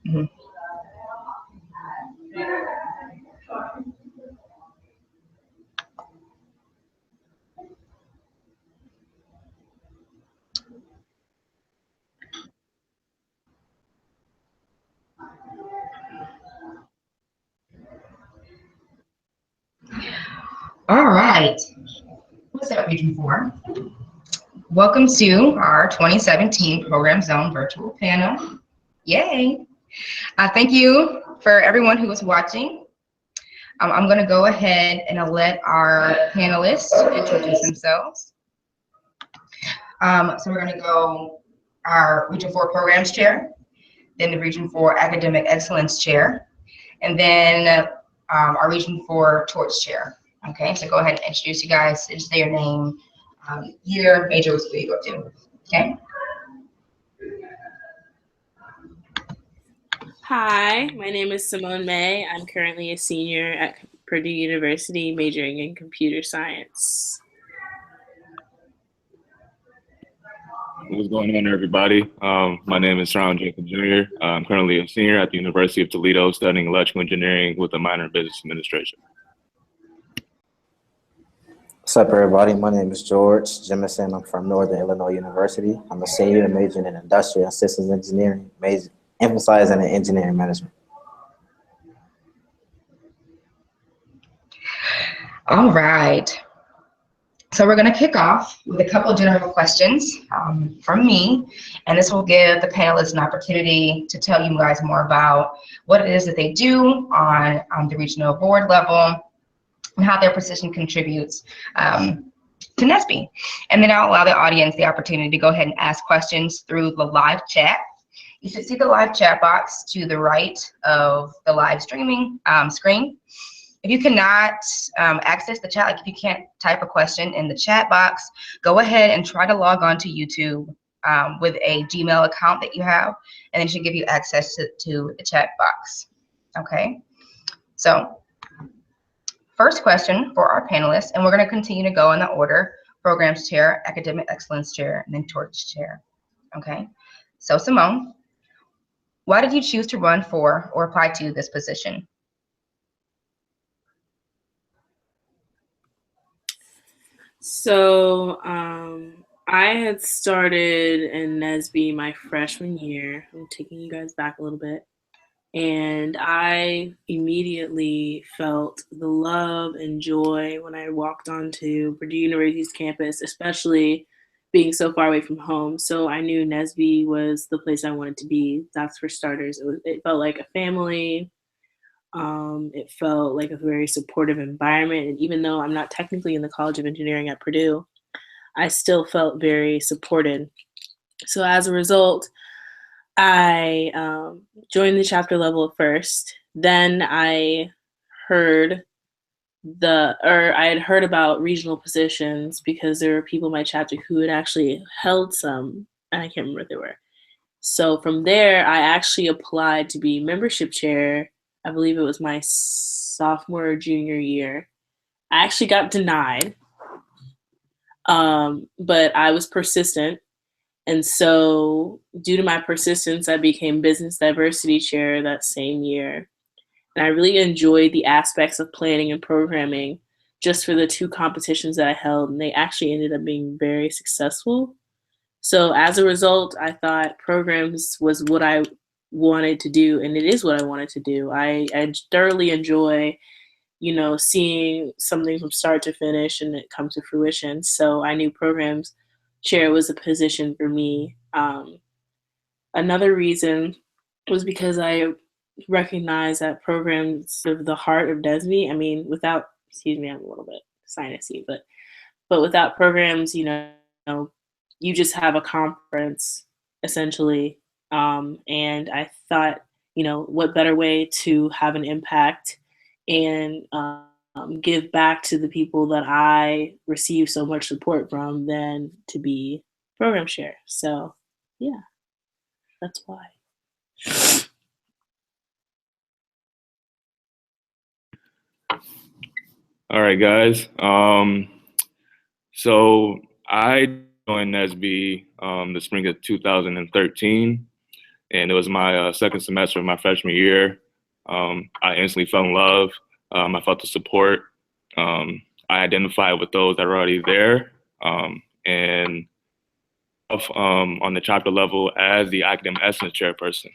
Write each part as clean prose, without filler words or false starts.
Mhm. All right. What's that region for? Welcome to our 2017 Program Zone virtual panel. Yay. Thank you for everyone who is watching. I'm going to go ahead and let our panelists introduce themselves. So we're going to go our Region 4 Programs Chair, then the Region 4 Academic Excellence Chair, and then our Region 4 Torch Chair. Okay, so go ahead and introduce you guys. Just say your name, year, major, what school you go to. Okay. Hi, my name is Simone May. I'm currently a senior at Purdue University, majoring in computer science. What's going on, everybody? My name is Ron Jacob Jr. I'm currently a senior at the University of Toledo studying electrical engineering with a minor in business administration. What's up, everybody? My name is George Jemison. I'm from Northern Illinois University. I'm a senior majoring in industrial and systems engineering, emphasizing in engineering management. All right. So we're going to kick off with a couple of general questions from me, and this will give the panelists an opportunity to tell you guys more about what it is that they do on the regional board level and how their position contributes to NSBE. And then I'll allow the audience the opportunity to go ahead and ask questions through the live chat. You should see the live chat box to the right of the live streaming screen. If you cannot access the chat, like if you can't type a question in the chat box, go ahead and try to log on to YouTube with a Gmail account that you have, and it should give you access to the chat box. Okay, so first question for our panelists, and we're going to continue to go in the order: Programs Chair, Academic Excellence Chair, and then Torch Chair. Okay, so Simone, why did you choose to run for or apply to this position? So I had started in NSBE my freshman year. I'm taking you guys back a little bit. And I immediately felt the love and joy when I walked onto Purdue University's campus, especially being so far away from home. So I knew NSBE was the place I wanted to be. That's for starters. It felt like a family. It felt like a very supportive environment. And even though I'm not technically in the College of Engineering at Purdue, I still felt very supported. So as a result, I joined the chapter level first. Then I had heard about regional positions because there were people in my chapter who had actually held some, and I can't remember what they were. So from there, I actually applied to be membership chair. I believe it was my sophomore or junior year. I actually got denied, but I was persistent. And so due to my persistence, I became business diversity chair that same year. And I really enjoyed the aspects of planning and programming just for the two competitions that I held. And they actually ended up being very successful. So as a result, I thought programs was what I wanted to do. And it is what I wanted to do. I thoroughly enjoy, seeing something from start to finish and it come to fruition. So I knew programs chair was a position for me. Another reason was because I recognize that programs are the heart of NSBE. I mean, excuse me, I'm a little bit sinusy, but without programs, you just have a conference essentially. And I thought, what better way to have an impact and give back to the people that I receive so much support from than to be program chair. So yeah, that's why. All right, guys. So I joined NSBE the spring of 2013, and it was my second semester of my freshman year. I instantly fell in love. I felt the support. I identified with those that were already there, and on the chapter level as the academic excellence chairperson.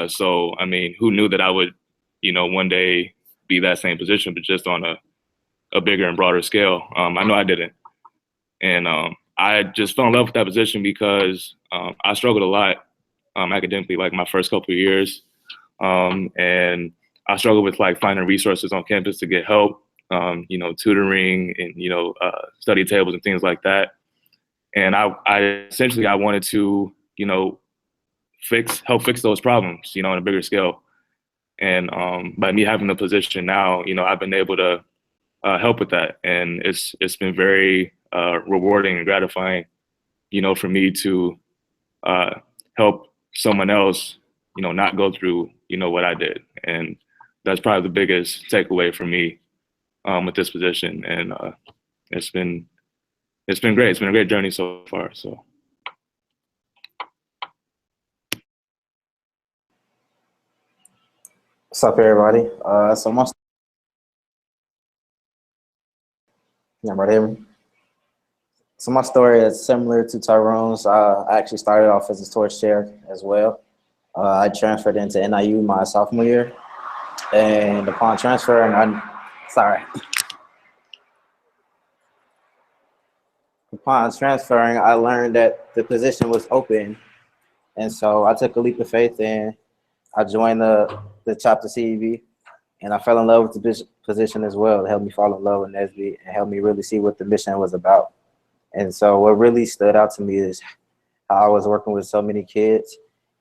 So, I mean, who knew that I would, one day be that same position, but just on a bigger and broader scale. I know I didn't. And I just fell in love with that position because I struggled a lot academically, like my first couple of years. And I struggled with like finding resources on campus to get help, tutoring and, study tables and things like that. And I essentially wanted to, help fix those problems, on a bigger scale. And by me having the position now, I've been able to help with that. And it's been very rewarding and gratifying, for me to help someone else, not go through, what I did. And that's probably the biggest takeaway for me with this position. And it's been great. It's been a great journey so far. So. What's up, everybody? So my story is similar to Tyrone's. I actually started off as a sports chair as well. I transferred into NIU my sophomore year, and upon transferring, I learned that the position was open, and so I took a leap of faith and I joined the chapter CEV, and I fell in love with the position as well. It helped me fall in love with NSBE and helped me really see what the mission was about. And so what really stood out to me is how I was working with so many kids,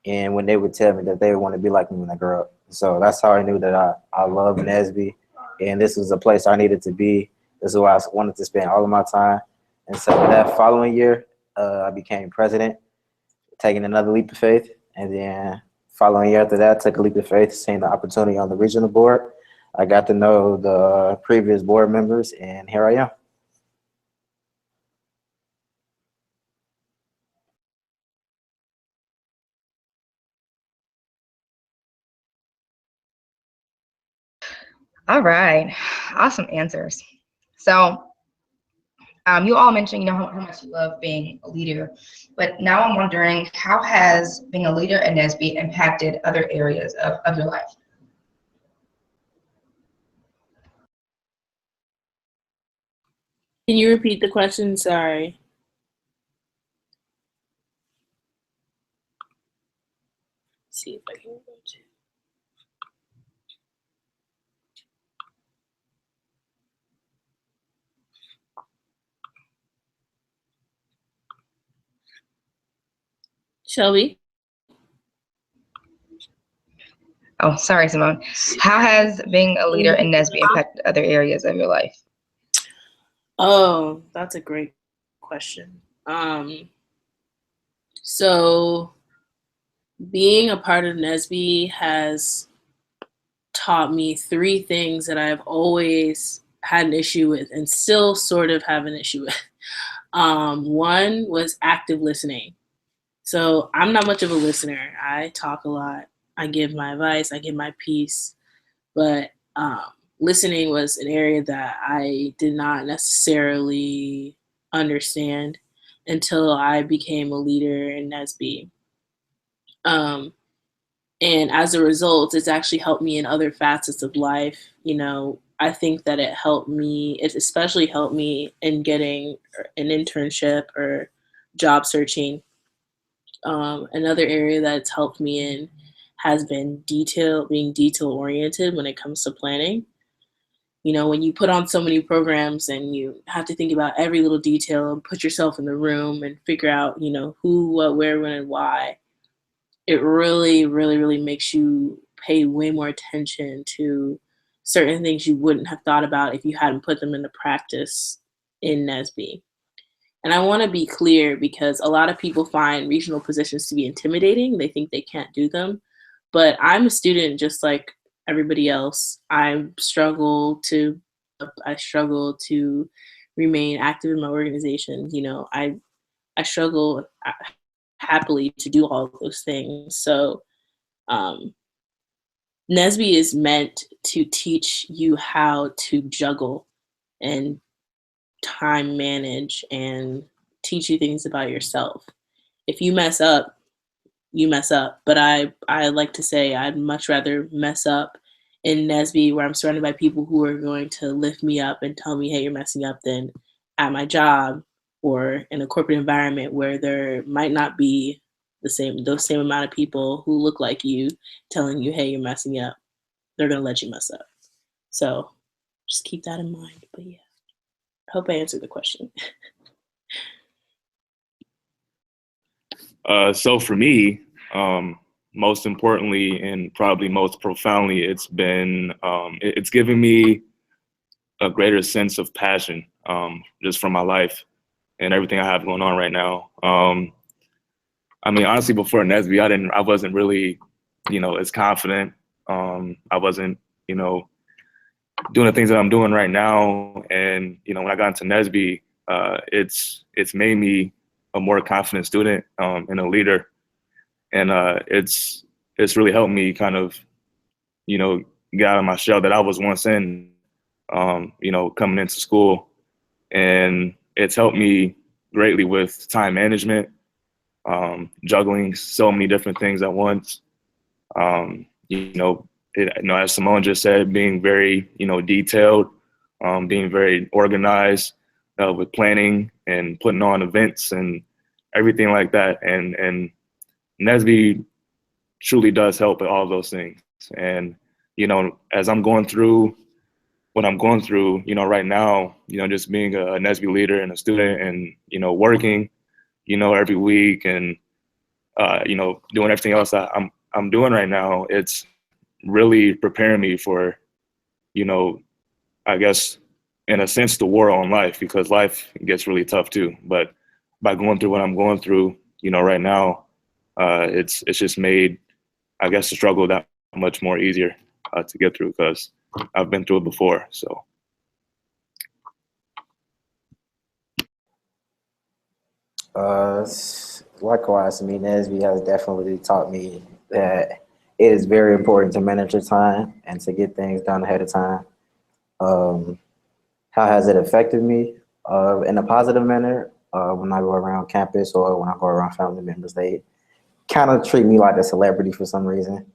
and when they would tell me that they would want to be like me when I grow up. So that's how I knew that I loved NSBE, and this was a place I needed to be. This is where I wanted to spend all of my time. And so that following year, I became president, taking another leap of faith. And then following year after that, took a leap of faith, seeing the opportunity on the regional board. I got to know the previous board members, and here I am. All right, awesome answers. So you all mentioned, how much you love being a leader, but now I'm wondering, how has being a leader in NSBE impacted other areas of your life? Can you repeat the question? Sorry. Let's see if I can go to. Shelby? Oh, sorry, Simone. How has being a leader in NSBE impacted other areas of your life? Oh, that's a great question. So being a part of NSBE has taught me three things that I've always had an issue with and still sort of have an issue with. One was active listening. So I'm not much of a listener. I talk a lot. I give my advice. I give my piece. But listening was an area that I did not necessarily understand until I became a leader in NSBE. And as a result, it's actually helped me in other facets of life. I think that it especially helped me in getting an internship or job searching. Another area that it's helped me in has been being detail oriented when it comes to planning. When you put on so many programs and you have to think about every little detail and put yourself in the room and figure out, who, what, where, when, and why, it really, really, really makes you pay way more attention to certain things you wouldn't have thought about if you hadn't put them into practice in NSBE. And I want to be clear because a lot of people find regional positions to be intimidating. They think they can't do them. But I'm a student just like everybody else. I struggle to remain active in my organization. I I struggle happily to do all of those things. So NSBE is meant to teach you how to juggle and time manage and teach you things about yourself. If you mess up, you mess up. But I like to say I'd much rather mess up in NSBE where I'm surrounded by people who are going to lift me up and tell me, hey, you're messing up, than at my job or in a corporate environment where there might not be those same amount of people who look like you telling you, hey, you're messing up. They're going to let you mess up. So just keep that in mind. But yeah, I hope I answered the question. So for me, most importantly and probably most profoundly, it's given me a greater sense of passion just for my life and everything I have going on right now. I mean, honestly, before NSBE, I wasn't really, as confident. I wasn't, doing the things that I'm doing right now. And, when I got into NSBE, it's made me a more confident student and a leader. And it's really helped me kind of, get out of my shell that I was once in, coming into school. And it's helped me greatly with time management, juggling so many different things at once. As Simone just said, being very, detailed, being very organized with planning and putting on events and everything like that. And NSBE truly does help with all of those things. And, as I'm going through what I'm going through, right now, just being a NSBE leader and a student and, working, every week and, doing everything else that I'm doing right now, it's really preparing me for, I guess, in a sense, the war on life, because life gets really tough too. But by going through what I'm going through, right now, it's just made, I guess, the struggle that much more easier to get through because I've been through it before. So. Likewise, I mean, NSBE has definitely taught me that it is very important to manage your time and to get things done ahead of time. How has it affected me? In a positive manner, when I go around campus or when I go around family members, they kind of treat me like a celebrity for some reason.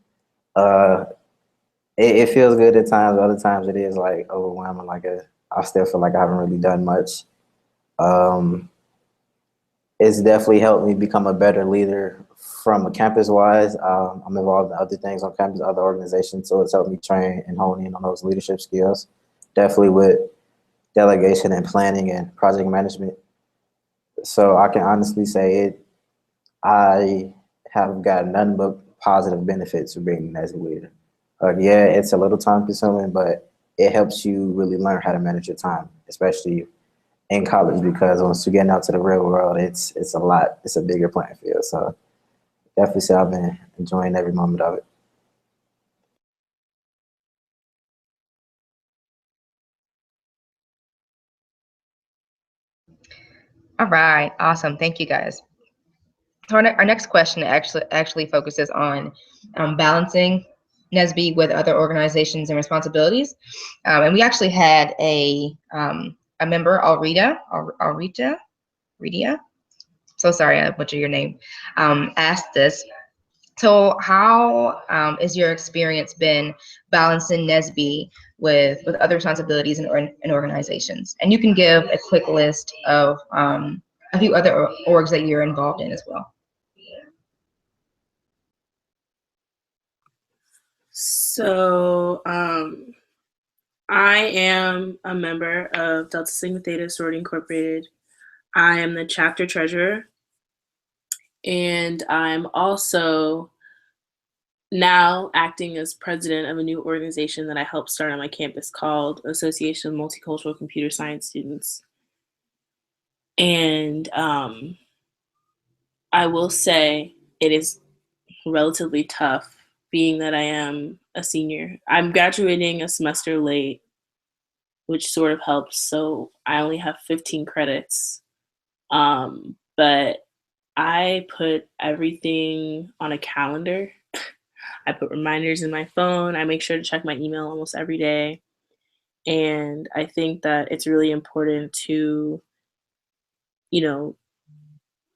It feels good at times, other times it is like overwhelming, I still feel like I haven't really done much. It's definitely helped me become a better leader from a campus-wise. I'm involved in other things on campus, other organizations, so it's helped me train and hone in on those leadership skills. Definitely with delegation and planning and project management. So I can honestly say I have gotten nothing but positive benefits from being an NSBE leader. Yeah, it's a little time-consuming, but it helps you really learn how to manage your time, especially in college, because once you get out to the real world, it's a lot. It's a bigger playing field. So definitely say I've been enjoying every moment of it. All right, awesome. Thank you, guys. So our next question actually focuses on balancing NSBE with other organizations and responsibilities. And we actually had a member, Alrita, so sorry I butchered your name, asked this. So how is your experience been balancing NSBE with other responsibilities and organizations? And you can give a quick list of a few other orgs that you're involved in as well. So I am a member of Delta Sigma Theta Sorority Incorporated. I am the chapter treasurer, and I'm also now acting as president of a new organization that I helped start on my campus called Association of Multicultural Computer Science Students. And I will say it is relatively tough, being that I am a senior. I'm graduating a semester late, which sort of helps. So I only have 15 credits. but I put everything on a calendar. I put reminders in my phone. I make sure to check my email almost every day. And I think that it's really important to, you know,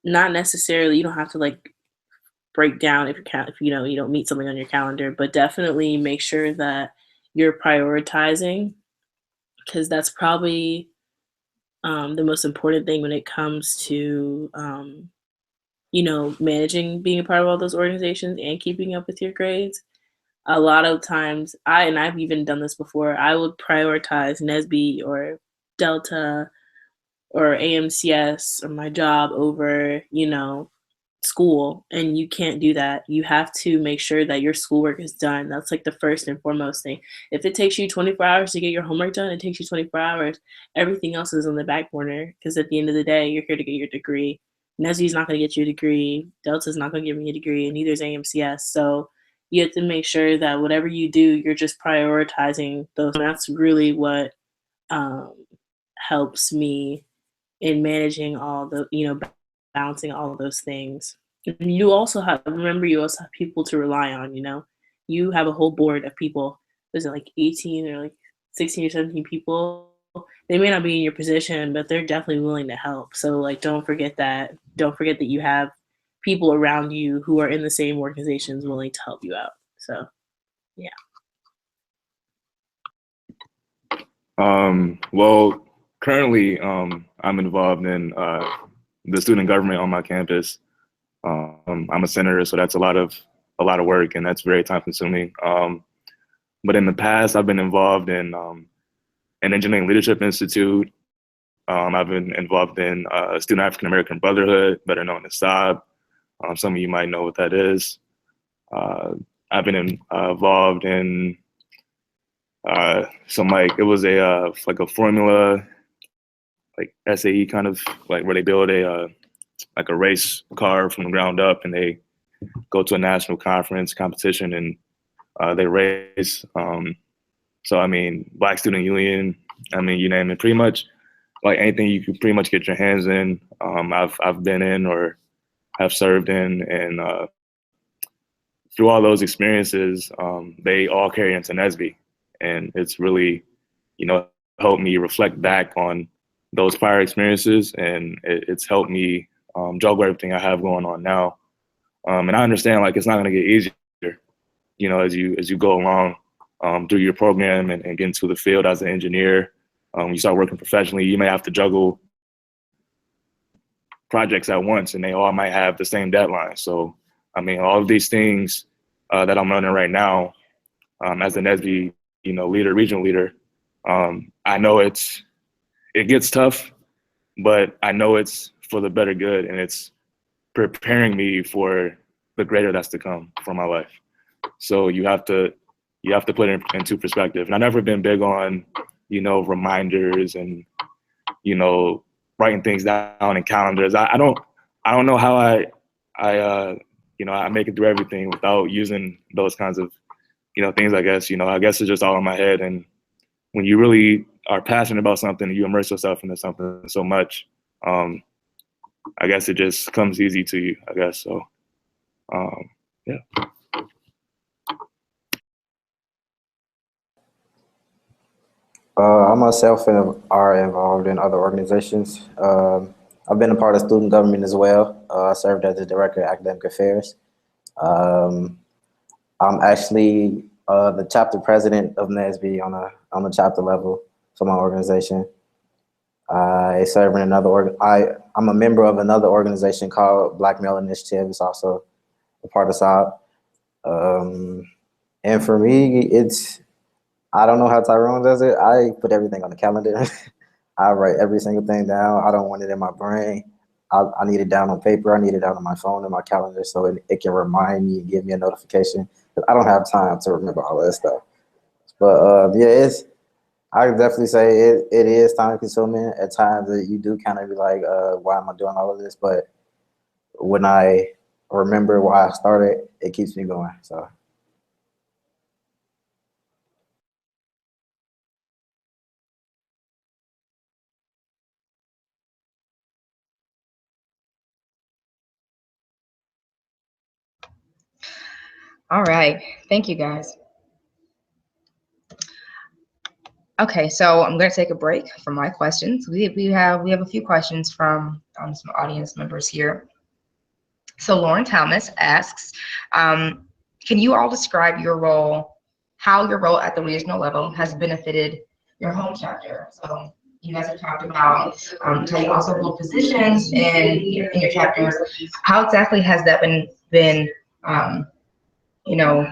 not necessarily, you don't have to like break down if if you don't meet something on your calendar, but definitely make sure that you're prioritizing, because that's probably the most important thing when it comes to managing being a part of all those organizations and keeping up with your grades. A lot of times, I've even done this before, I would prioritize NSBE or Delta or AMCS or my job over, school, and you can't do that. You have to make sure that your schoolwork is done. That's like the first and foremost thing. If it takes you 24 hours to get your homework done, it takes you 24 hours. Everything else is on the back burner, because at the end of the day, you're here to get your degree. NSBE is not going to get you a degree. Delta's not going to give me a degree, and neither is AMCS. So you have to make sure that whatever you do, you're just prioritizing those. And that's really what um, helps me in managing all the, balancing all of those things. And you also have people to rely on. You have a whole board of people. Is it like 18 or like 16 or 17 people? They may not be in your position, but they're definitely willing to help. So like, don't forget that. Don't forget that you have people around you who are in the same organizations willing to help you out. So, yeah. Well, currently, I'm involved in the student government on my campus. I'm a senator, so that's a lot of work, and that's very time consuming. But in the past, I've been involved in an engineering leadership institute. I've been involved in Student African American Brotherhood, better known as SAB. Some of you might know what that is. I've been involved in some, like, it was a like a formula, like SAE kind of, like where they build a like a race car from the ground up, and they go to a national conference competition, and they race. So I mean, Black Student Union, I mean, you name it, pretty much like anything you could pretty much get your hands in. I've been in or have served in, and through all those experiences, they all carry into NSBE, and it's really, helped me reflect back on those prior experiences, and it's helped me juggle everything I have going on now. And I understand, like, it's not going to get easier, as you go along through your program and get into the field as an engineer. You start working professionally, you may have to juggle projects at once, and they all might have the same deadline. So, I mean, all of these things that I'm learning right now as an NSBE, regional leader, I know it gets tough, but I know it's for the better good, and it's preparing me for the greater that's to come for my life. So you have to put it into perspective. And I've never been big on, reminders and, writing things down in calendars. I don't know how I make it through everything without using those kinds of, things, I guess. I guess it's just all in my head. And when you really are passionate about something and you immerse yourself into something so much, I guess it just comes easy to you, I guess. So, yeah. I myself are involved in other organizations. I've been a part of student government as well. I served as the director of academic affairs. I'm actually the chapter president of NSBE on the chapter level for my organization. I serve in I'm a member of another organization called Black Male Initiative. It's also a part of SOB. And for me, I don't know how Tyrone does it. I put everything on the calendar. I write every single thing down. I don't want it in my brain. I need it down on paper. I need it down on my phone and my calendar so it can remind me and give me a notification. I don't have time to remember all that stuff. But yeah, I would definitely say it is time consuming at times. That you do kind of be like, why am I doing all of this? But when I remember why I started, it keeps me going. So. All right, thank you guys. Okay, so I'm going to take a break from my questions. We have a few questions from some audience members here. So Lauren Thomas asks, can you all describe your role, how your role at the regional level has benefited your home chapter? So you guys have talked about how you also hold positions in your chapters. How exactly has that been you know,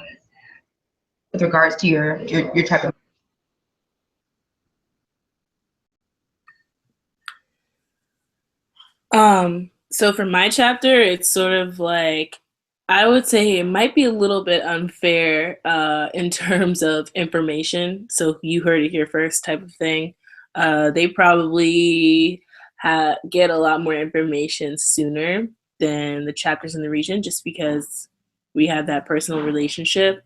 with regards to your chapter? So for my chapter, it's sort of like, I would say it might be a little bit unfair in terms of information. So you heard it here first type of thing. They probably get a lot more information sooner than the chapters in the region, just because we have that personal relationship.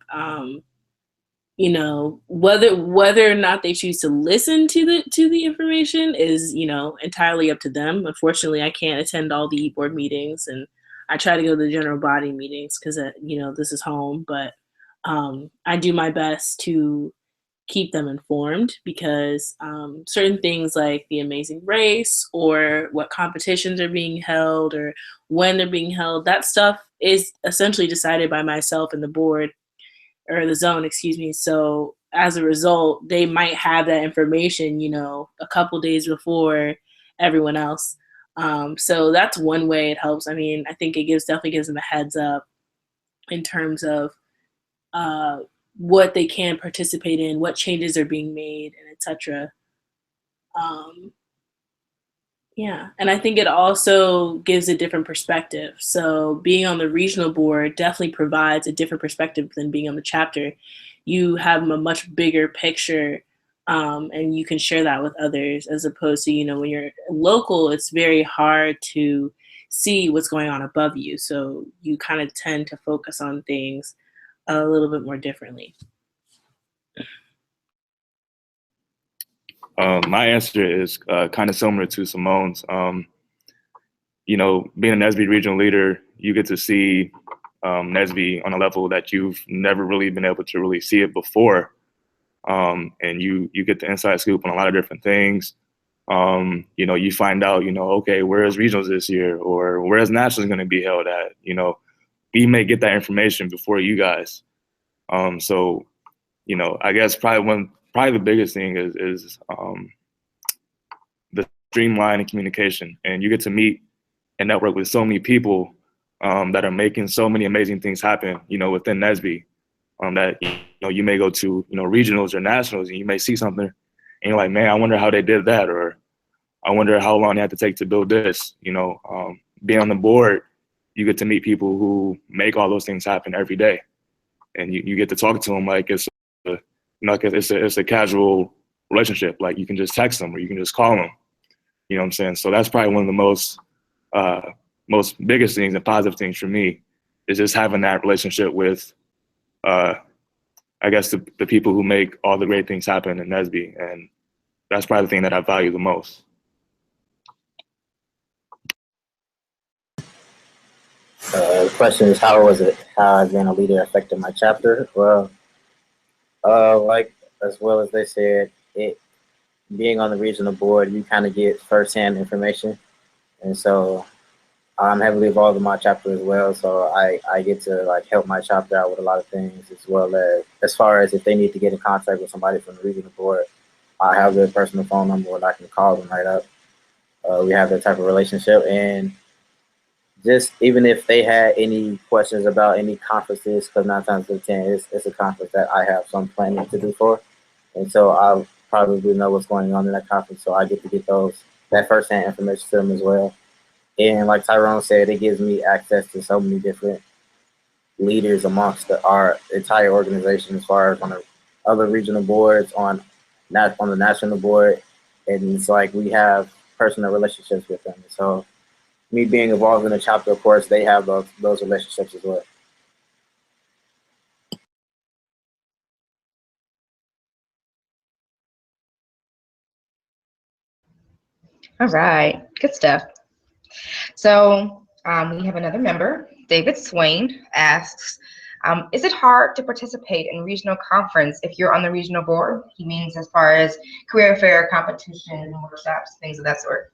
You know, whether or not they choose to listen to the information is, you know, entirely up to them. Unfortunately, I can't attend all the board meetings, and I try to go to the general body meetings because you know, this is home. But I do my best to keep them informed, because certain things like the Amazing Race or what competitions are being held or when they're being held, that stuff is essentially decided by myself and the board, or the zone, excuse me. So as a result, they might have that information, you know, a couple days before everyone else. So that's one way it helps. I mean, I think it definitely gives them a heads up in terms of uh, what they can participate in, what changes are being made, and etc. Um, Yeah, and I think it also gives a different perspective. So being on the regional board definitely provides a different perspective than being on the chapter. You have a much bigger picture, and you can share that with others, as opposed to, you know, when you're local, it's very hard to see what's going on above you. So you kind of tend to focus on things a little bit more differently. My answer is kind of similar to Simone's. You know, being an NSBE regional leader, you get to see NSBE on a level that you've never really been able to really see it before. And you get the inside scoop on a lot of different things. You know, you find out, you know, okay, where is regionals this year, or where is nationals going to be held at? You know, we may get that information before you guys. So, you know, I guess probably the biggest thing is the streamline and communication, and you get to meet and network with so many people that are making so many amazing things happen, you know, within NSBE. That, you know, you may go to, you know, regionals or nationals, and you may see something, and you're like, man, I wonder how they did that, or I wonder how long they had to take to build this. You know, being on the board, you get to meet people who make all those things happen every day, and you get to talk to them like it's a, you know, like it's a casual relationship. Like you can just text them or you can just call them. You know what I'm saying? So that's probably one of the most biggest things and positive things for me, is just having that relationship with, I guess, the people who make all the great things happen in NSBE. And that's probably the thing that I value the most. The question is, how has being a leader affected my chapter? Well, like, as well as they said, being on the regional board, you kind of get firsthand information. And so I'm heavily involved in my chapter as well. So I get to like help my chapter out with a lot of things, as well as far as if they need to get in contact with somebody from the regional board, I have their personal phone number and I can call them right up. We have that type of relationship. And just even if they had any questions about any conferences, because 9 times out of 10, it's a conference that I have some planning to do for. And so I probably know what's going on in that conference. So I get to get that firsthand information to them as well. And like Tyrone said, it gives me access to so many different leaders amongst our entire organization, as far as on the other regional boards, on the national board. And it's like we have personal relationships with them. So me being involved in the chapter, of course, they have those relationships as well. All right, good stuff. So we have another member, David Swain, asks, Is it hard to participate in regional conference if you're on the regional board? He means as far as career fair, competition, workshops, things of that sort.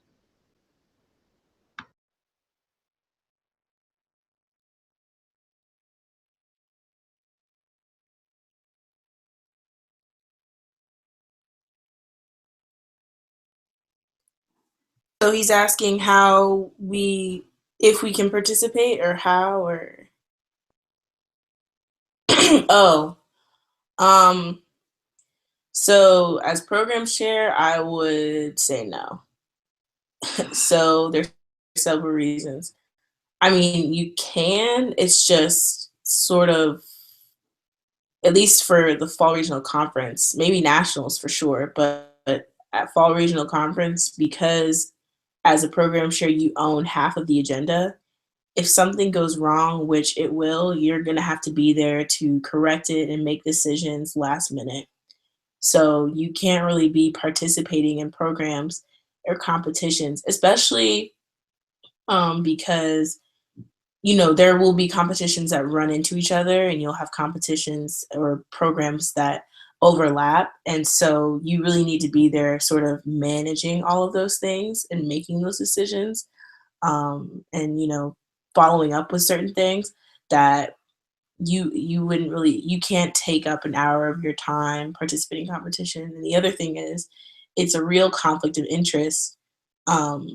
So he's asking if we can participate or how, or oh, so as program chair, I would say no. So there's several reasons. I mean, you can, it's just sort of, at least for the fall regional conference, maybe nationals for sure, but at fall regional conference, because as a program chair, you own half of the agenda. If something goes wrong, which it will, you're going to have to be there to correct it and make decisions last minute. So you can't really be participating in programs or competitions, especially because, you know, there will be competitions that run into each other, and you'll have competitions or programs that overlap. And so you really need to be there sort of managing all of those things and making those decisions, and, you know, following up with certain things that you wouldn't really, you can't take up an hour of your time participating in competition. And the other thing is, it's a real conflict of interest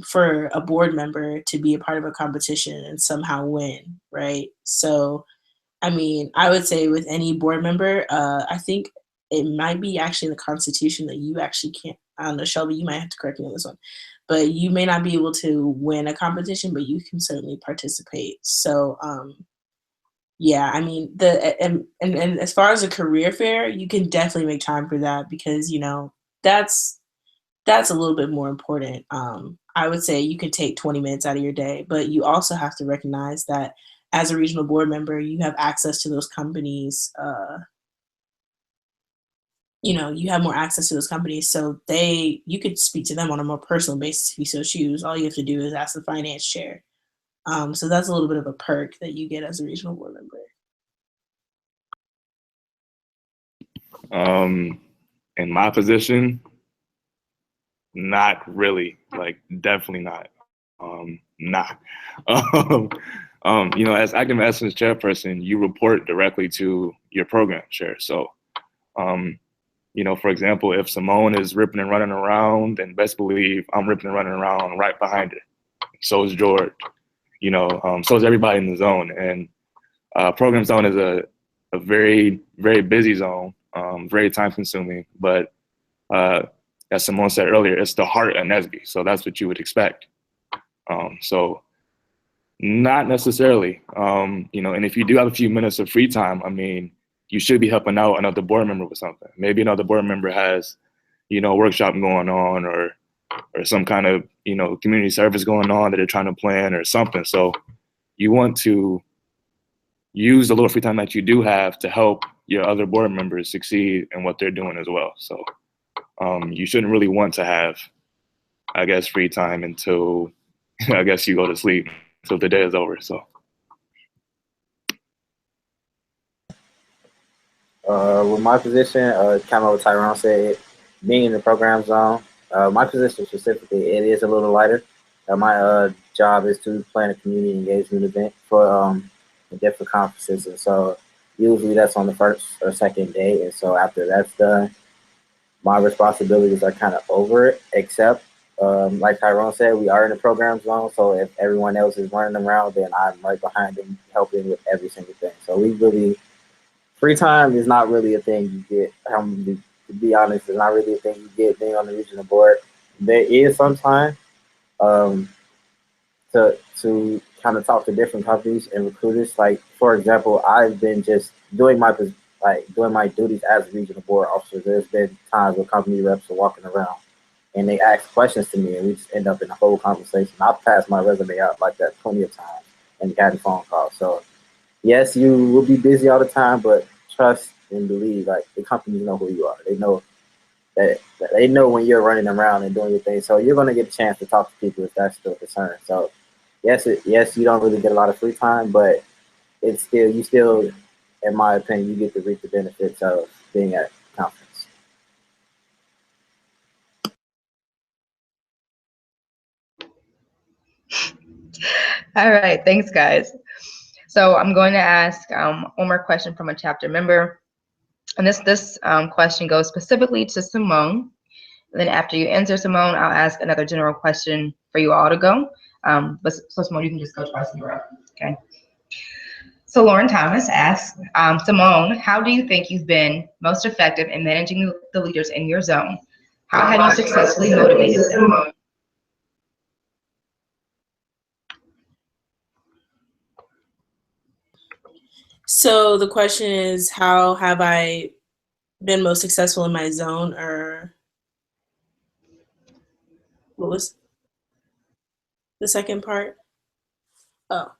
for a board member to be a part of a competition and somehow win, right? So, I mean, I would say with any board member, I think it might be actually in the Constitution that you actually can't. I don't know, Shelby, you might have to correct me on this one, but you may not be able to win a competition, but you can certainly participate. So, yeah, I mean, and as far as a career fair, you can definitely make time for that, because, you know, that's a little bit more important. I would say you could take 20 minutes out of your day, but you also have to recognize that as a regional board member, you have access to those companies. You know, you have more access to those companies, so you could speak to them on a more personal basis if you so choose. All you have to do is ask the finance chair. So that's a little bit of a perk that you get as a regional board member. In my position, not really, like definitely not. Not. You know, as active essence chairperson, you report directly to your program chair. So, you know, for example, if Simone is ripping and running around, then best believe I'm ripping and running around right behind her. So is George. You know, so is everybody in the zone. And program zone is a very, very busy zone, very time consuming, but as Simone said earlier, it's the heart of NSBE, so that's what you would expect. So not necessarily, you know, and if you do have a few minutes of free time, I mean, you should be helping out another board member with something. Maybe another board member has, you know, a workshop going on, or some kind of, you know, community service going on that they're trying to plan or something. So you want to use the little free time that you do have to help your other board members succeed in what they're doing as well. So you shouldn't really want to have, I guess, free time until I guess you go to sleep, until the day is over. So with my position, kind of what Tyrone said, being in the program zone, my position specifically, it is a little lighter. My job is to plan a community engagement event for different conferences, and so usually that's on the first or second day. And so after that's done, my responsibilities are kind of over it, except like Tyrone said, we are in the program zone. So if everyone else is running around, then I'm right behind them helping with every single thing. So we really, free time is not really a thing you get. To be honest, it's not really a thing you get being on the regional board. There is some time to kind of talk to different companies and recruiters. Like, for example, I've been just doing my duties as a regional board officer. There's been times where company reps are walking around and they ask questions to me, and we just end up in a whole conversation. I've passed my resume out like that plenty of times and gotten phone calls. So yes, you will be busy all the time, but trust and believe, like, the companies know who you are. They know that they know when you're running around and doing your thing. So you're going to get a chance to talk to people if that's still a concern. So yes, you don't really get a lot of free time, but it's still, you still in my opinion, you get to reap the benefits of being at conference. All right, thanks, guys. So I'm going to ask one more question from a chapter member. And this question goes specifically to Simone. And then after you answer, Simone, I'll ask another general question for you all to go. But so Simone, you can just go twice in a row, okay? So Lauren Thomas asks, Simone, how do you think you've been most effective in managing the leaders in your zone? How have you successfully motivated them? So the question is, how have I been most successful in my zone, or what was the second part? Oh,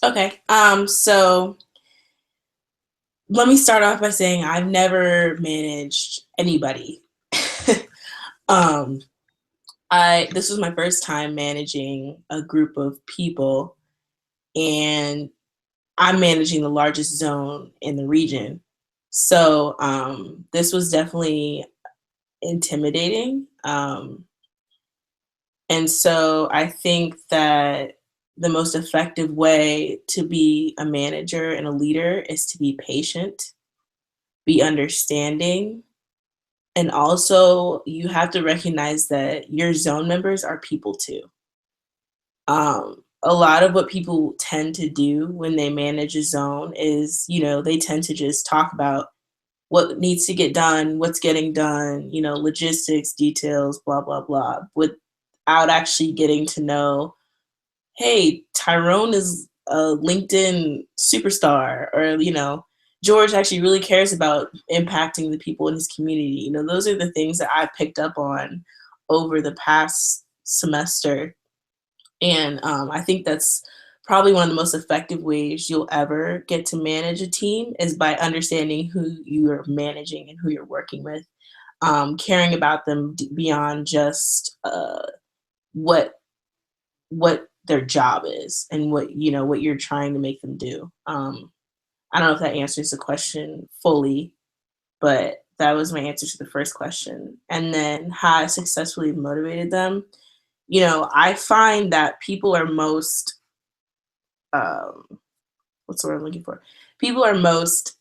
okay. So let me start off by saying I've never managed anybody. This was my first time managing a group of people, and I'm managing the largest zone in the region. So this was definitely intimidating. And so I think that the most effective way to be a manager and a leader is to be patient, be understanding, and also you have to recognize that your zone members are people too. A lot of what people tend to do when they manage a zone is, they tend to just talk about what needs to get done, what's getting done, logistics, details, blah, blah, blah, without actually getting to know, hey, Tyrone is a LinkedIn superstar, or, George actually really cares about impacting the people in his community. Those are the things that I picked up on over the past semester. And I think that's probably one of the most effective ways you'll ever get to manage a team is by understanding who you're managing and who you're working with, caring about them beyond just what their job is and what you're trying to make them do. I don't know if that answers the question fully, but that was my answer to the first question. And then how I successfully motivated them. I find that people are most, what's the word I'm looking for? People are most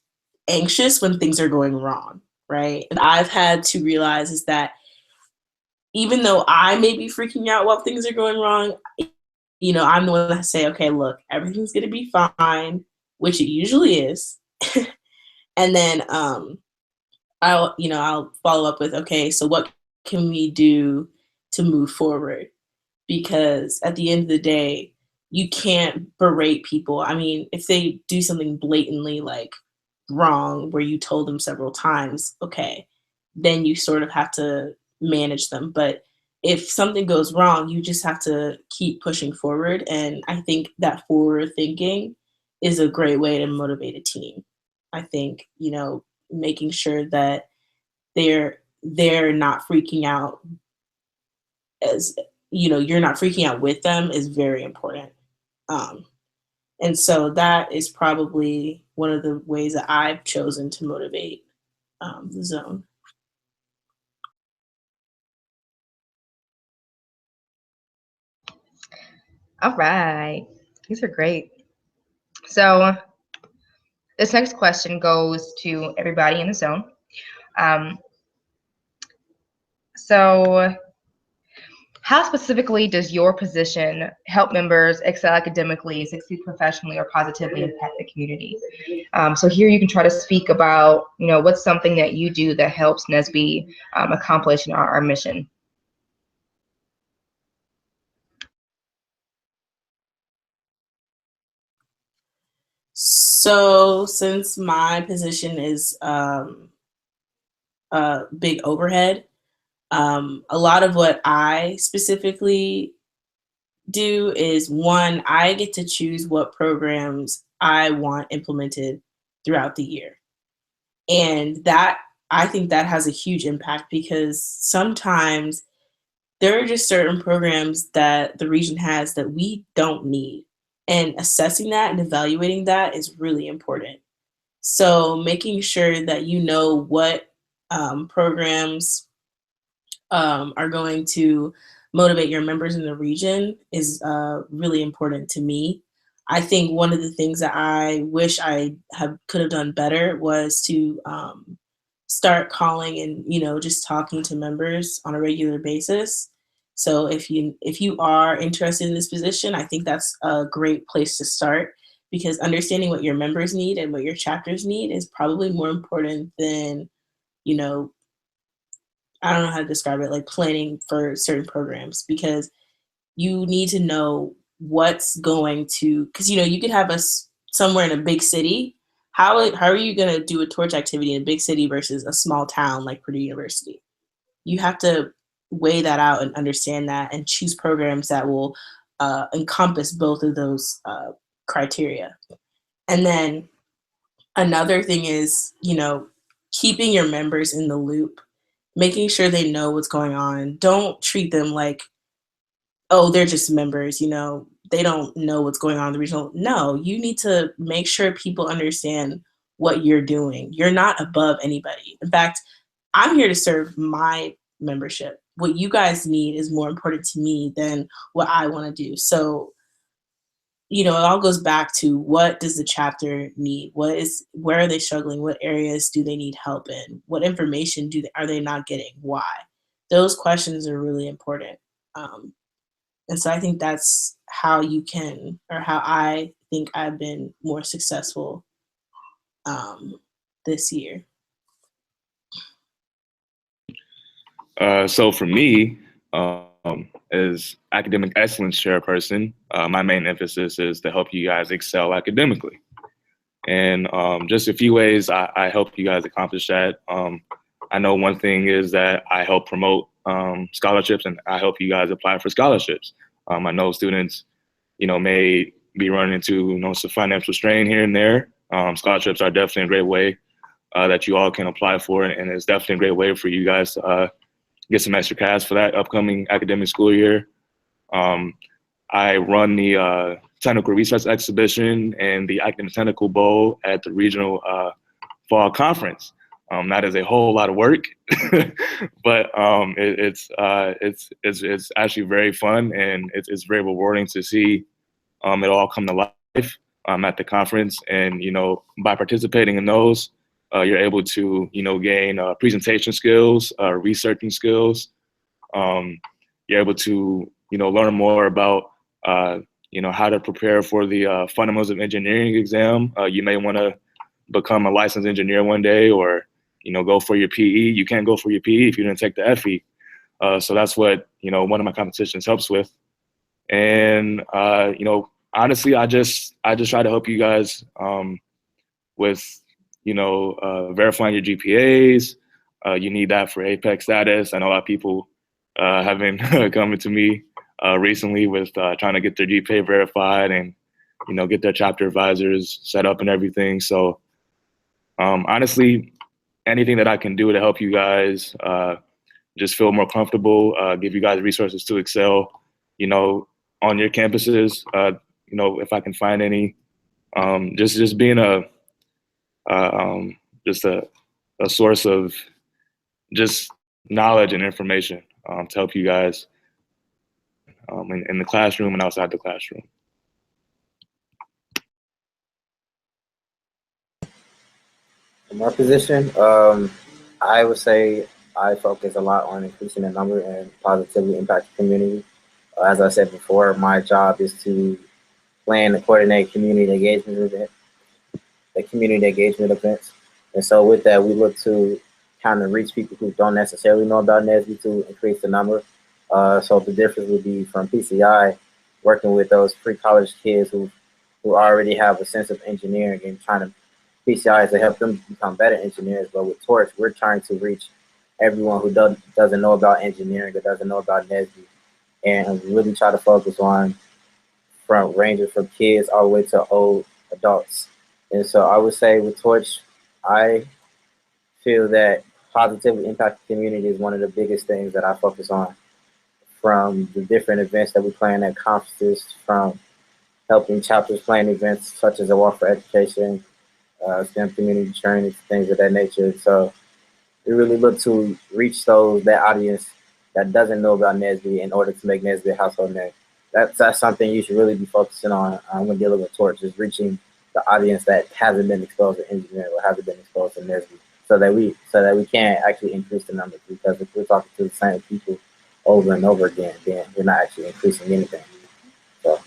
anxious when things are going wrong, right? And I've had to realize is that even though I may be freaking out while things are going wrong, I'm the one that say, okay, look, everything's going to be fine, which it usually is. And then I'll follow up with, okay, so what can we do to move forward? Because at the end of the day, you can't berate people. I mean, if they do something blatantly like wrong where you told them several times, okay, then you sort of have to manage them. But if something goes wrong, you just have to keep pushing forward. And I think that forward thinking is a great way to motivate a team. I think, making sure that they're not freaking out as you're not freaking out with them is very important. And so that is probably one of the ways that I've chosen to motivate the zone. All right, these are great. So this next question goes to everybody in the zone. So how specifically does your position help members excel academically, succeed professionally, or positively impact the community? So here you can try to speak about, what's something that you do that helps NSBE accomplish our mission. So since my position is a big overhead, a lot of what I specifically do is, one, I get to choose what programs I want implemented throughout the year. And that, I think that has a huge impact because sometimes there are just certain programs that the region has that we don't need. And assessing that and evaluating that is really important. So making sure that you know what programs are going to motivate your members in the region is really important to me. I think one of the things that I wish I could have done better was to start calling and just talking to members on a regular basis. So if you are interested in this position, I think that's a great place to start, because understanding what your members need and what your chapters need is probably more important than you know I don't know how to describe it, like planning for certain programs, because you need to know what's going to, because you could have us somewhere in a big city. How are you going to do a torch activity in a big city versus a small town like Purdue University? You have to weigh that out and understand that and choose programs that will encompass both of those criteria. And then another thing is, keeping your members in the loop, making sure they know what's going on. Don't treat them like, oh, they're just members, they don't know what's going on in the regional. No, you need to make sure people understand what you're doing. You're not above anybody. In fact, I'm here to serve my membership. What you guys need is more important to me than what I want to do. So, it all goes back to, what does the chapter need? Where are they struggling? What areas do they need help in? What information are they not getting? Why? Those questions are really important. And so I think that's how I think I've been more successful this year. So for me, as academic excellence chairperson, my main emphasis is to help you guys excel academically. And just a few ways I help you guys accomplish that. I know one thing is that I help promote scholarships, and I help you guys apply for scholarships. I know students, may be running into, some financial strain here and there. Scholarships are definitely a great way that you all can apply for, and it's definitely a great way for you guys to get some extra cash for that upcoming academic school year. I run the Technical Research Exhibition and the Academic Technical Bowl at the regional fall conference. That is a whole lot of work, but it's actually very fun, and it's very rewarding to see it all come to life at the conference. And by participating in those, you're able to gain presentation skills, researching skills. You're able to learn more about how to prepare for the fundamentals of engineering exam. You may want to become a licensed engineer one day, or go for your PE. You can't go for your PE if you didn't take the FE. So that's what one of my competitions helps with. And honestly, I just try to help you guys with verifying your GPAs. You need that for APEX status. I know a lot of people have been coming to me recently with trying to get their GPA verified and get their chapter advisors set up and everything. So honestly, anything that I can do to help you guys just feel more comfortable, give you guys resources to excel, on your campuses, if I can find any, just being a source of just knowledge and information to help you guys in the classroom and outside the classroom. In my position, I would say I focus a lot on increasing the number and positively impact the community. As I said before, my job is to plan and coordinate community engagement events. And so with that, we look to kind of reach people who don't necessarily know about NSBE to increase the number. So the difference would be from PCI, working with those pre-college kids who already have a sense of engineering and trying to PCI is to help them become better engineers. But with Torch, we're trying to reach everyone who doesn't know about engineering or doesn't know about NSBE, and really try to focus on from ranging from kids all the way to old adults. And so I would say with Torch, I feel that positively impact the community is one of the biggest things that I focus on, from the different events that we plan at conferences, from helping chapters plan events such as the Walk for Education, STEM community training, things of that nature. So we really look to reach that audience that doesn't know about NSBE in order to make NSBE a household name. That's something you should really be focusing on when dealing with Torch, is reaching the audience that hasn't been exposed to engineering or hasn't been exposed to NSBE, so that we can actually increase the numbers. Because if we're talking to the same people over and over again, then we're not actually increasing anything. So.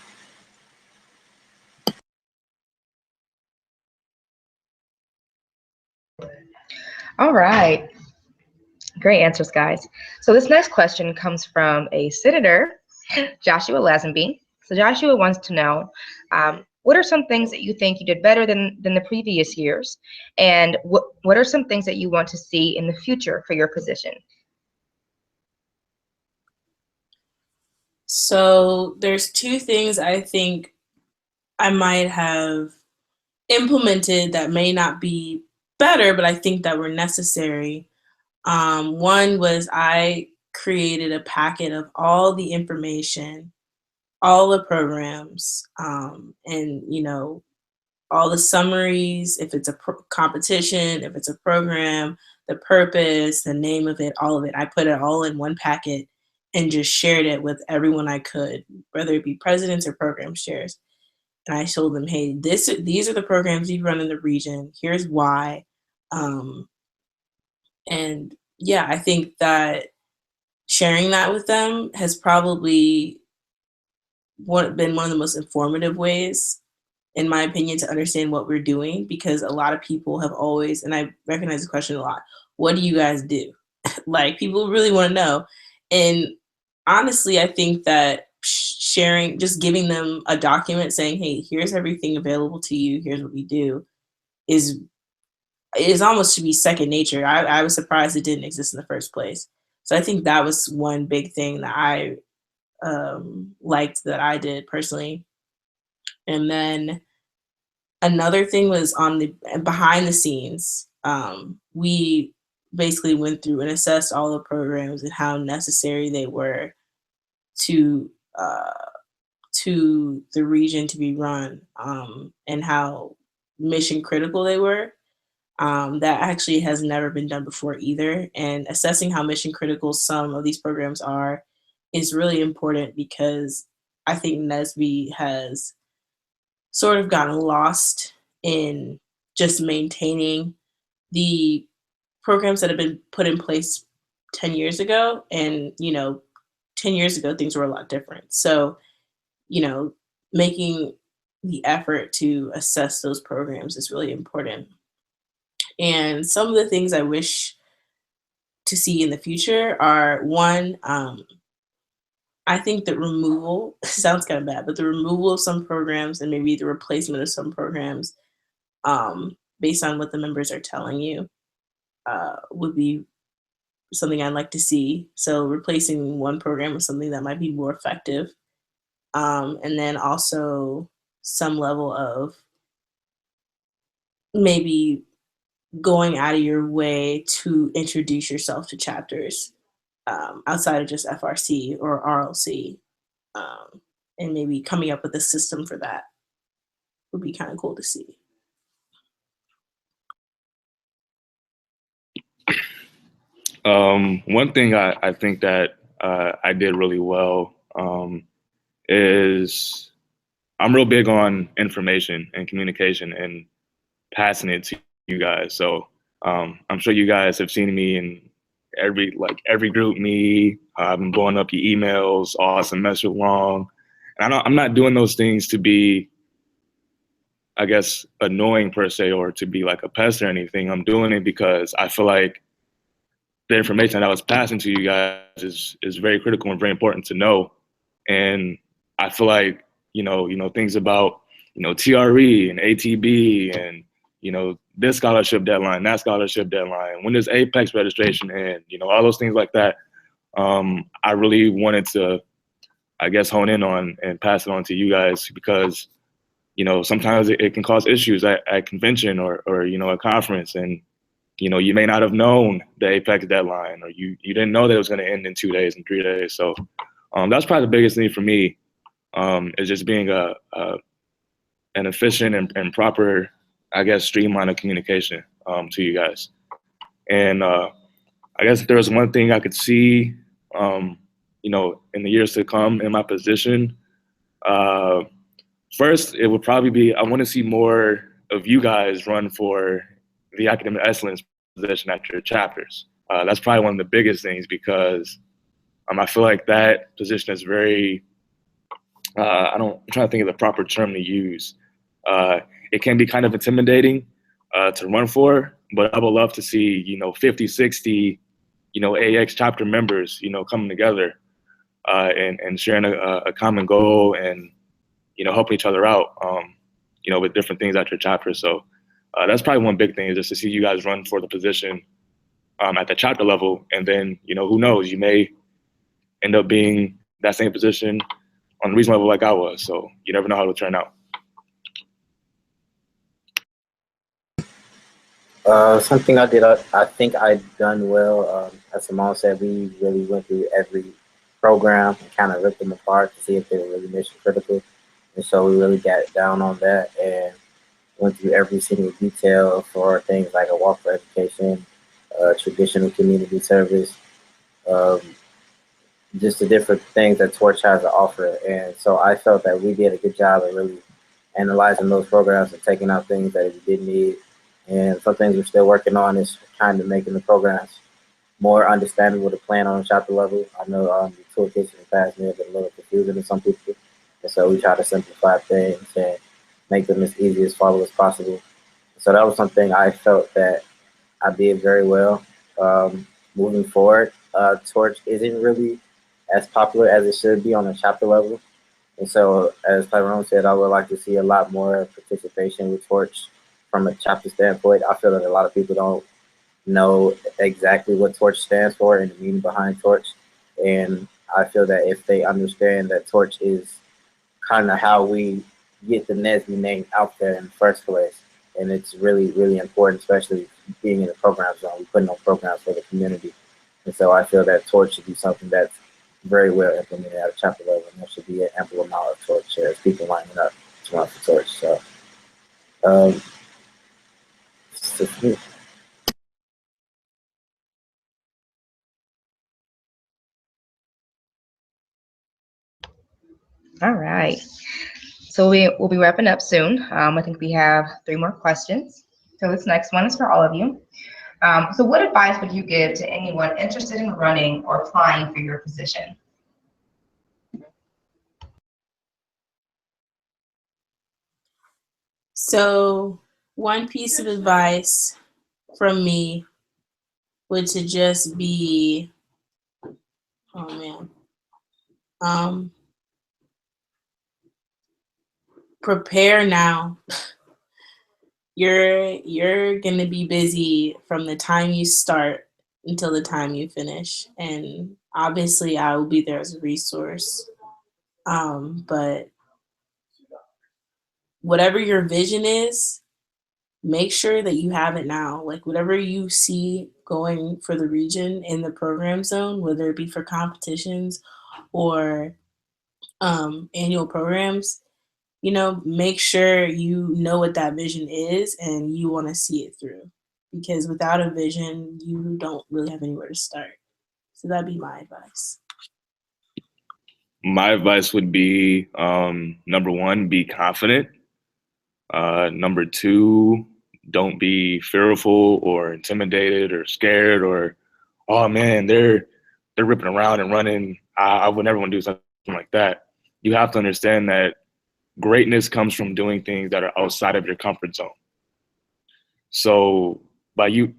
All right. Great answers, guys. So this next question comes from a senator, Joshua Lazenby. So Joshua wants to know, what are some things that you think you did better than the previous years? And what are some things that you want to see in the future for your position? So there's two things I think I might have implemented that may not be better, but I think that were necessary. One was I created a packet of all the information, all the programs, and, you know, all the summaries, if it's a competition, if it's a program, the purpose, the name of it, all of it. I put it all in one packet and just shared it with everyone I could, whether it be presidents or program chairs. And I told them, hey, these are the programs we run in the region. Here's why. And yeah, I think that sharing that with them has probably been one of the most informative ways, in my opinion, to understand what we're doing, because a lot of people have always, and I recognize the question a lot, what do you guys do? Like, people really want to know. And honestly, I think that sharing, just giving them a document saying, hey, here's everything available to you, here's what we do, is almost to be second nature. I was surprised it didn't exist in the first place. So I think that was one big thing that I liked that I did personally. And then another thing was on the behind the scenes. We basically went through and assessed all the programs and how necessary they were to the region to be run, and how mission critical they were. That actually has never been done before either. And assessing how mission critical some of these programs are is really important, because I think NSBE has sort of gotten lost in just maintaining the programs that have been put in place 10 years ago. And, you know, 10 years ago, things were a lot different. So, you know, making the effort to assess those programs is really important. And some of the things I wish to see in the future are, one, I think the removal sounds kind of bad, but the removal of some programs and maybe the replacement of some programs, based on what the members are telling you, would be something I'd like to see. So replacing one program with something that might be more effective. And then also some level of maybe going out of your way to introduce yourself to chapters, outside of just FRC or RLC, and maybe coming up with a system for that would be kind of cool to see. One thing I think that I did really well is I'm real big on information and communication and passing it to you guys. So I'm sure you guys have seen me in every group meet. I've been blowing up your emails all semester long. And I'm not doing those things to be, I guess, annoying per se, or to be like a pest or anything. I'm doing it because I feel like the information that I was passing to you guys is very critical and very important to know. And I feel like, you know, things about, TRE and ATB and, this scholarship deadline, that scholarship deadline, when does Apex registration end, all those things like that. I really wanted to, I guess, hone in on and pass it on to you guys, because, sometimes it can cause issues at convention or a conference, and, you may not have known the Apex deadline, or you didn't know that it was going to end in 2 days and 3 days. So that's probably the biggest thing for me, is just being a an efficient and proper, I guess, streamline of communication to you guys. And I guess if there was one thing I could see, you know, in the years to come in my position, first, it would probably be, I want to see more of you guys run for the academic excellence position at your chapters. That's probably one of the biggest things, because I feel like that position is very, I'm trying to think of the proper term to use. It can be kind of intimidating to run for, but I would love to see, you know, 50, 60, you know, AX chapter members, you know, coming together and sharing a common goal and, you know, helping each other out, you know, with different things at your chapter. So that's probably one big thing, is just to see you guys run for the position at the chapter level. And then, you know, who knows, you may end up being that same position on the region level like I was. So you never know how it'll turn out. Something I did, I think I done well. As Simone said, we really went through every program and kind of ripped them apart to see if they were really mission critical. And so we really got down on that and went through every single detail for things like a walk for education, traditional community service, just the different things that Torch has to offer. And so I felt that we did a good job of really analyzing those programs and taking out things that we didn't need. And some things we're still working on is kind of making the programs more understandable to plan on a chapter level. I know the toolkits in the past may have been a little confusing to some people. And so we try to simplify things and make them as easy as follow as possible. So that was something I felt that I did very well. Moving forward, Torch isn't really as popular as it should be on a chapter level. And so, as Tyrone said, I would like to see a lot more participation with Torch from a chapter standpoint. I feel that a lot of people don't know exactly what Torch stands for and the meaning behind Torch. And I feel that if they understand that Torch is kind of how we get the NSBE name out there in the first place, and it's really, really important, especially being in the program zone. We're putting on programs for the community. And so I feel that Torch should be something that's very well implemented at a chapter level, and there should be an ample amount of Torch shares, people lining up to run for Torch. So, All right. So we'll be wrapping up soon. I think we have 3 more questions. So this next one is for all of you. So what advice would you give to anyone interested in running or applying for your position? So one piece of advice from me would to just be, prepare now. You're gonna be busy from the time you start until the time you finish, and obviously I will be there as a resource. But whatever your vision is, make sure that you have it now. Like whatever you see going for the region in the program zone, whether it be for competitions or annual programs, you know, make sure you know what that vision is and you want to see it through. Because without a vision, you don't really have anywhere to start. So that'd be my advice. My advice would be, number 1, be confident. Number 2, don't be fearful or intimidated or scared or, oh man, they're ripping around and running. I would never want to do something like that. You have to understand that greatness comes from doing things that are outside of your comfort zone. So by you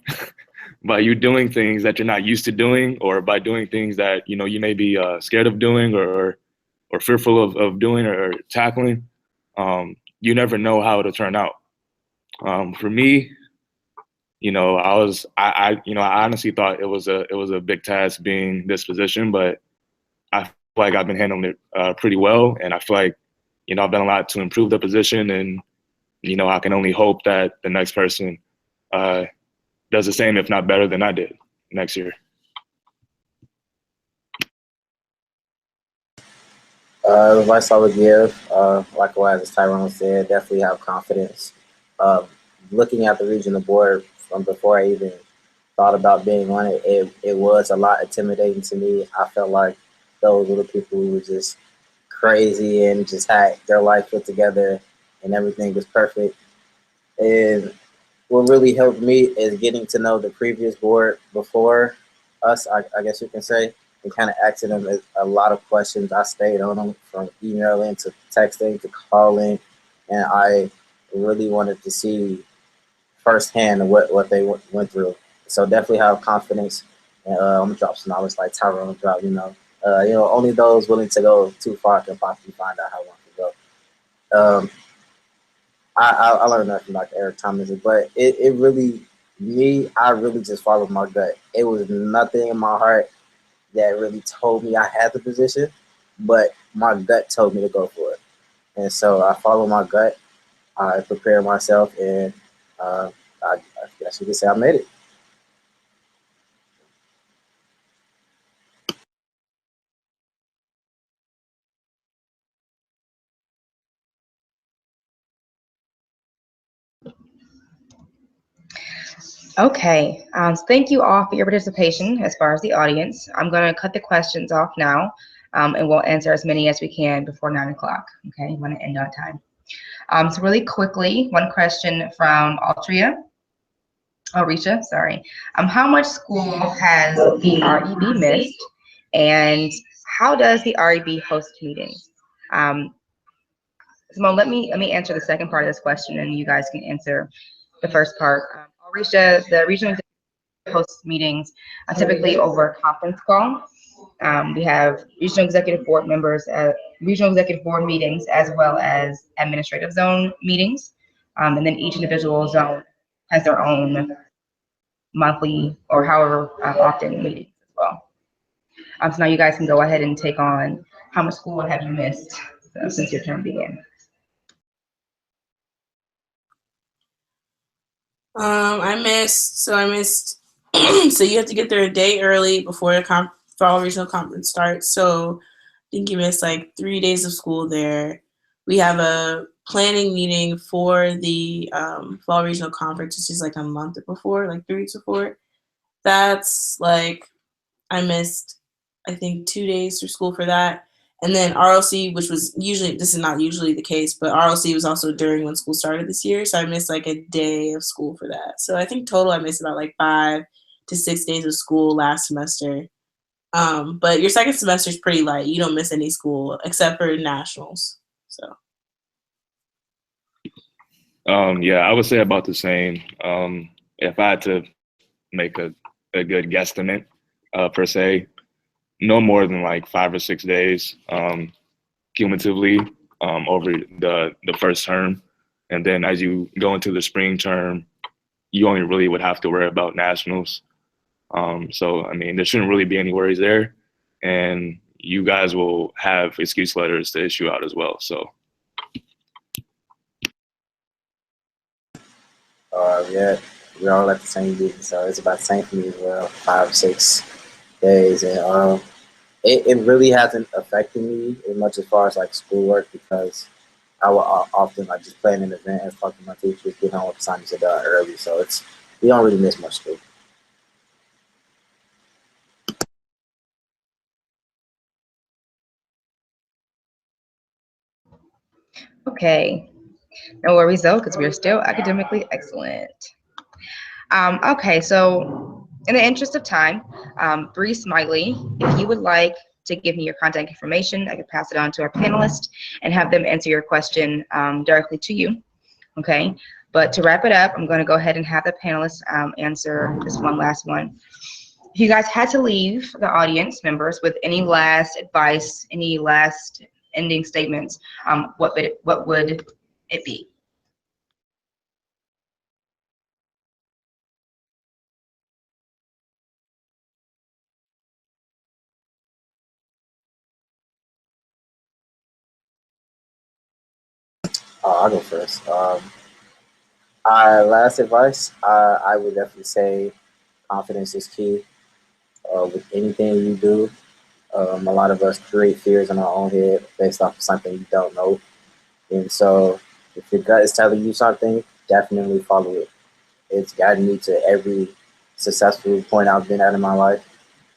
doing things that you're not used to doing, or by doing things that, you know, you may be scared of doing or fearful of doing or tackling, you never know how it'll turn out. For me, you know, I honestly thought it was a big task being this position, but I feel like I've been handling it pretty well, and I feel like, you know, I've done a lot to improve the position, and, you know, I can only hope that the next person does the same, if not better than I did next year. Advice I would give, likewise as Tyrone said, definitely have confidence. Looking at the regional board from before I even thought about being on it, it was a lot intimidating to me. I felt like those were the people who were just crazy and just had their life put together and everything was perfect. And what really helped me is getting to know the previous board before us, I guess you can say, and kind of asking them a lot of questions. I stayed on them from emailing to texting to calling, and I really wanted to see firsthand what they went through. So definitely have confidence. And I'm gonna drop some knowledge like Tyrone drop. Only those willing to go too far can possibly find out how long to go. I learned that from like Eric Thomas, but it really, I really just followed my gut. It was nothing in my heart that really told me I had the position, but my gut told me to go for it. And so I followed my gut. I prepared myself, and I guess you could say I made it. Okay, so thank you all for your participation as far as the audience. I'm going to cut the questions off now, and we'll answer as many as we can before 9 o'clock. Okay, I'm going to end on time. So really quickly, one question from Risha, sorry. How much school has the REB missed, and how does the REB host meetings? Simone, let me answer the second part of this question, and you guys can answer the first part. Risha, the regional hosts meetings typically over a conference call. We have regional executive board members, regional executive board meetings, as well as administrative zone meetings. And then each individual zone has their own monthly or however often meetings as well. So now you guys can go ahead and take on how much school have you missed since your term began. I missed, so you have to get there a day early before the fall regional conference starts. So I think you missed like 3 days of school there. We have a planning meeting for the fall regional conference, which is like a month before, like 3 weeks before. That's like, I missed, I think, 2 days for school for that. And then RLC, which was usually, this is not usually the case, but RLC was also during when school started this year. So I missed like a day of school for that. So I think total I missed about like 5 to 6 days of school last semester. But your second semester is pretty light. You don't miss any school except for nationals. So. Yeah, I would say about the same. If I had to make a good guesstimate, per se, no more than like 5 or 6 days cumulatively over the first term. And then as you go into the spring term, you only really would have to worry about nationals. So, I mean, there shouldn't really be any worries there. And you guys will have excuse letters to issue out as well. So. Yeah, we're all at the same meeting, so it's about the same for me as well. 5 or 6 days, and it really hasn't affected me as much as far as like schoolwork because I will often like just plan an event and talk to my teachers, get home with assignments done early, so we don't really miss much school. Okay, no worries though, because we are still academically excellent. Okay, so in the interest of time, Bree Smiley, if you would like to give me your contact information, I could pass it on to our panelists and have them answer your question directly to you, okay? But to wrap it up, I'm gonna go ahead and have the panelists answer this one last one. If you guys had to leave the audience members with any last advice, any last ending statements, what would it be? I'll go first. Last advice, I would definitely say confidence is key with anything you do. A lot of us create fears in our own head based off of something you don't know. And so if your gut is telling you something, definitely follow it. It's guided me to every successful point I've been at in my life.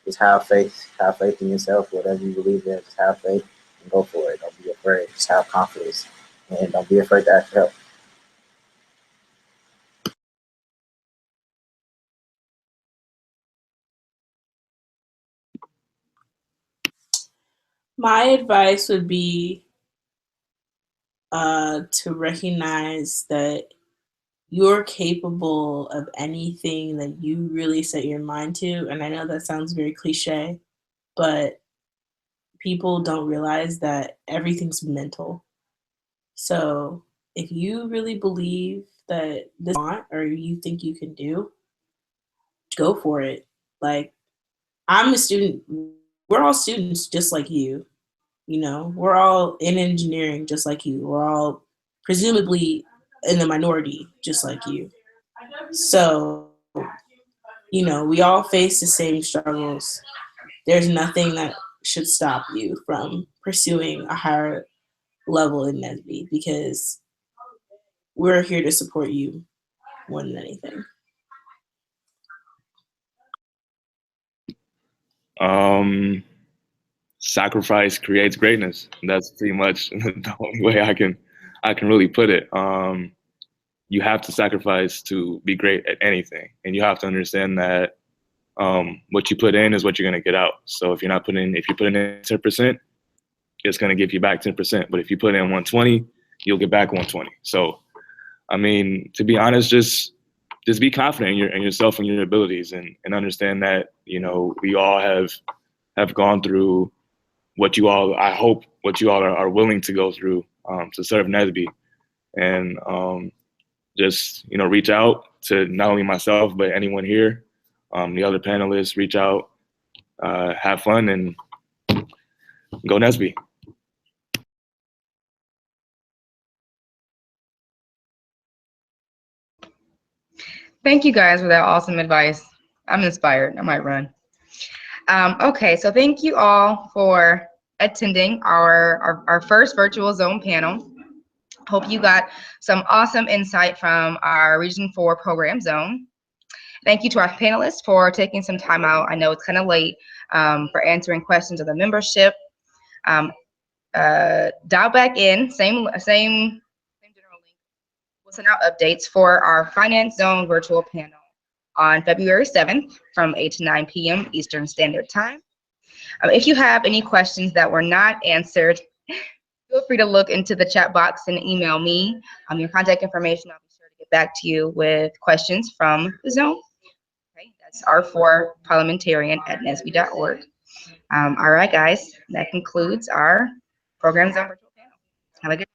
Just have faith in yourself, whatever you believe in, just have faith and go for it. Don't be afraid, just have confidence and don't be afraid to ask for help. My advice would be to recognize that you're capable of anything that you really set your mind to. And I know that sounds very cliche, but people don't realize that everything's mental. So if you really believe that this you want or you think you can do, go for it. Like, I'm a student. We're all students just like you. You know, we're all in engineering just like you. We're all presumably in the minority just like you. So, you know, we all face the same struggles. There's nothing that should stop you from pursuing a higher level in NSBE because we're here to support you more than anything. Sacrifice creates greatness. That's pretty much the only way I can really put it. You have to sacrifice to be great at anything, and you have to understand that what you put in is what you're going to get out. So if you're putting in 10%, it's going to give you back 10%. But if you put in 120, you'll get back 120. So, I mean, to be honest, just be confident in yourself and your abilities, and understand that, you know, we all have gone through what you all, I hope, what you all are willing to go through to serve NSBE. And just, you know, reach out to not only myself, but anyone here, the other panelists, reach out, have fun, and go NSBE. Thank you guys for that awesome advice. I'm inspired. I might run. Okay, so thank you all for attending our first virtual zone panel. Hope you got some awesome insight from our Region 4 program zone. Thank you to our panelists for taking some time out. I know it's kind of late for answering questions of the membership. Dial back in, same general link. We'll send out updates for our Finance Zone virtual panel on February 7th from 8 to 9 p.m. Eastern Standard Time. If you have any questions that were not answered, feel free to look into the chat box and email me your contact information. I'll be sure to get back to you with questions from the zone. Okay, that's r4parliamentarian@nsbe.org. All right, guys, that concludes our Program Zone virtual panel. Have a good